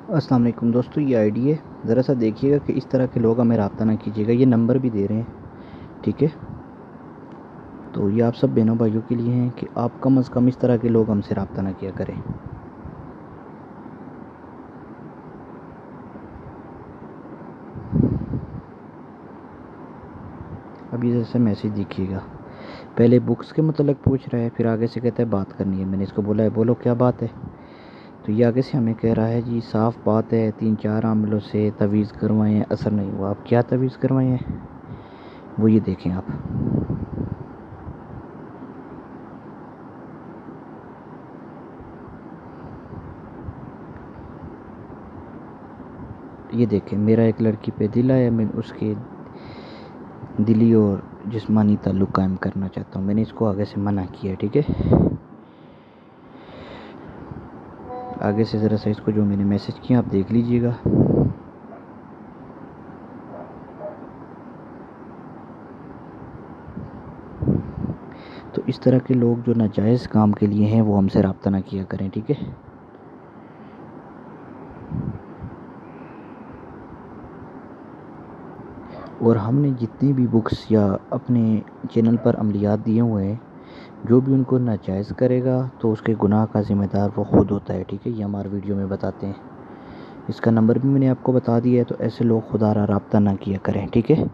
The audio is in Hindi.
अस्सलाम वालेकुम दोस्तों, ये आईडी है। ज़रा सा देखिएगा कि इस तरह के लोग हमें रब्ता ना कीजिएगा। ये नंबर भी दे रहे हैं, ठीक है। तो ये आप सब बहनों भाइयों के लिए हैं कि आप कम अज़ कम इस तरह के लोग हमसे रब्ता ना किया करें। अब ये जैसे मैसेज देखिएगा, पहले बुक्स के मतलब पूछ रहा है, फिर आगे से कहता है बात करनी है। मैंने इसको बोला है बोलो क्या बात है। तो ये आगे से हमें कह रहा है जी साफ़ बात है, 3-4 आमलों से तवीज़ करवाए हैं, असर नहीं हुआ। आप क्या तवीज़ करवाए हैं वो ये देखें आप। ये देखें, मेरा एक लड़की पे दिल आया, मैं उसके दिली और जिस्मानी ताल्लुक़ कायम करना चाहता हूँ। मैंने इसको आगे से मना किया, ठीक है। आगे से ज़रा सा इसको जो मैंने मैसेज किया आप देख लीजिएगा। तो इस तरह के लोग जो नाजायज़ काम के लिए हैं वो हमसे रब्ता ना किया करें, ठीक है। और हमने जितनी भी बुक्स या अपने चैनल पर अमलियात दिए हुए हैं, जो भी उनको नाजायज़ करेगा तो उसके गुनाह का ज़िम्मेदार वो ख़ुद होता है, ठीक है। ये हमारे वीडियो में बताते हैं। इसका नंबर भी मैंने आपको बता दिया है। तो ऐसे लोग खुदा रब्ता ना किया करें, ठीक है।